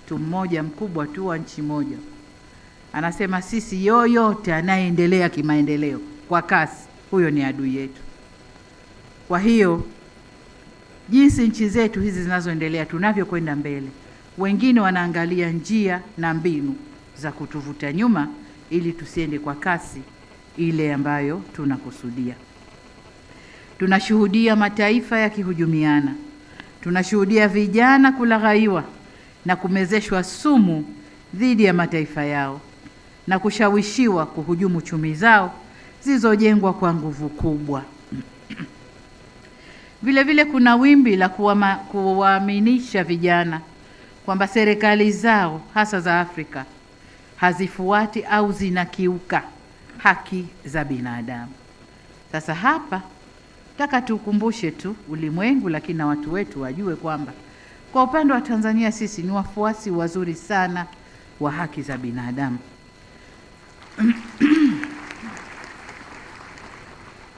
mtu mmoja mkubwa tu wa nchi moja, anasema sisi yoyote anayeendelea kimaendeleo kwa kasi, huyo ni adui yetu. Kwa hiyo jinsi nchi zetu hizi zinazoendelea tunavyokwenda mbele, wengine wanaangalia njia na mbinu za kutuvuta nyuma ili tusiende kwa kasi ile ambayo tunakusudia. Tunashuhudia mataifa yakihujumiana, tunashuhudia vijana kulaghaiwa na kumezeshwa sumu dhidi ya mataifa yao na kushawishiwa kuhujumu chumi zao zilizojengwa kwa nguvu kubwa. Vile vile kuna wimbi la kuwaaminisha vijana kwamba serikali zao hasa za Afrika hazifuati au zinakiuka haki za binadamu. Sasa hapa nataka tukumbushe tu ulimwengu, lakini na watu wetu wajue kwamba kwa upande wa Tanzania sisi ni wafuasi wazuri sana wa haki za binadamu.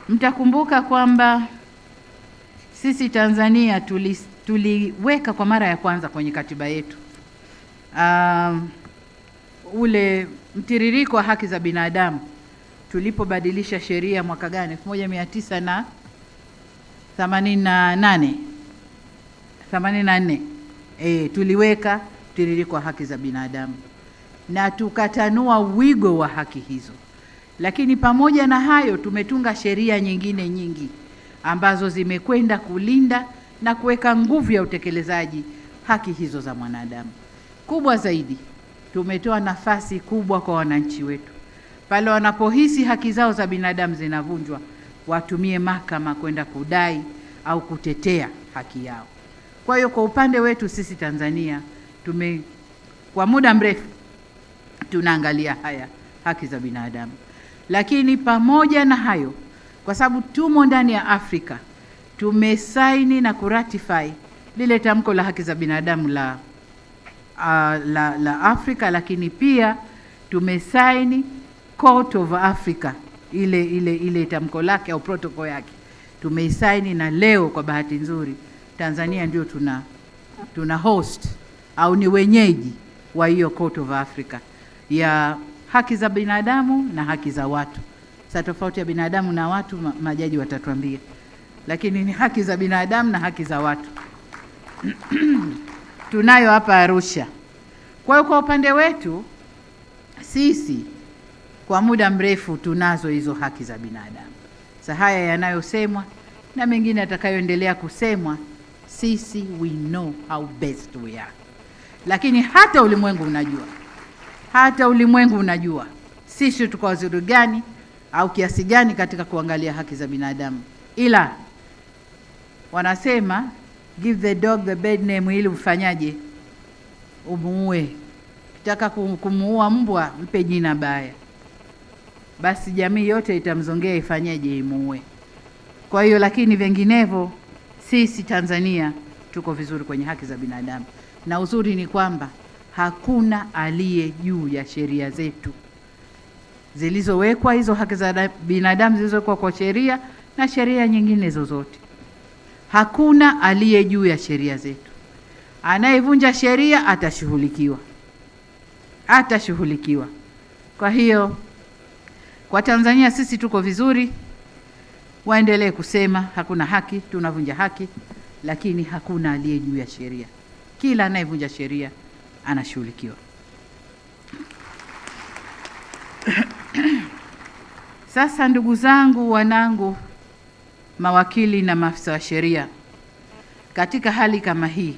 Mtakumbuka kwamba sisi Tanzania tuliweka kwa mara ya kwanza kwenye katiba yetu ule mtiririko wa haki za binadamu tulipobadilisha sheria mwaka gani? 1984 tuliweka mtiririko wa haki za binadamu na tukatanua wigo wa haki hizo. Lakini pamoja na hayo tumetunga sheria nyingine nyingi ambazo zimekwenda kulinda na kuweka nguvu ya utekelezaji haki hizo za mwanadamu. Kubwa zaidi, tumetoa nafasi kubwa kwa wananchi wetu pale wanapohisi haki zao za binadamu zinavunjwa, watumie mahakama kwenda kudai au kutetea haki yao. Kwa hiyo kwa upande wetu sisi Tanzania kwa muda mrefu tunaangalia haya haki za binadamu. Lakini pamoja na hayo, kwa sababu tumo ndani ya Afrika, tumesaini na kuratify lile tamko la haki za binadamu la Afrika, lakini pia tumesaini Court of Africa ile tamko lake au protocol yake tumeisaini, na leo kwa bahati nzuri Tanzania ndio tuna host au ni wenyeji wa hiyo Court of Africa ya haki za binadamu na haki za watu. Sasa tofauti ya binadamu na watu majaji watatuambia, lakini ni haki za binadamu na haki za watu. Tunayo hapa Arusha. Kwa hiyo kwa upande wetu sisi kwa muda mrefu tunazo hizo haki za binadamu. Sasa haya yanayosemwa na mengine atakayoendelea kusemwa, sisi we know how best we are. Lakini hata ulimwengu unajua sisi tuko wazuri gani au kiasi gani katika kuangalia haki za binadamu. Ila wanasema give the dog the bad name ili ufanyaje? Umuue. Kitaka kumuua mbwa, mpe jina baya, basi jamii yote itamzongea ifanyaje? Imuue. Kwa hiyo lakini vinginevyo sisi Tanzania tuko vizuri kwenye haki za binadamu, na uzuri ni kwamba hakuna aliye juu ya sheria zetu zilizowekwa, hizo haki za binadamu zilizowekwa kwa sheria na sheria nyingine zozote. Hakuna aliye juu ya sheria zetu. Anayevunja sheria atashughulikiwa. Kwa hiyo kwa Tanzania sisi tuko vizuri. Waendelee kusema hakuna haki, tunavunja haki, lakini hakuna aliye juu ya sheria. Kila anayevunja sheria anashughulikiwa. Sasa ndugu zangu, wanangu, mawakili na maafisa wa sheria, katika hali kama hii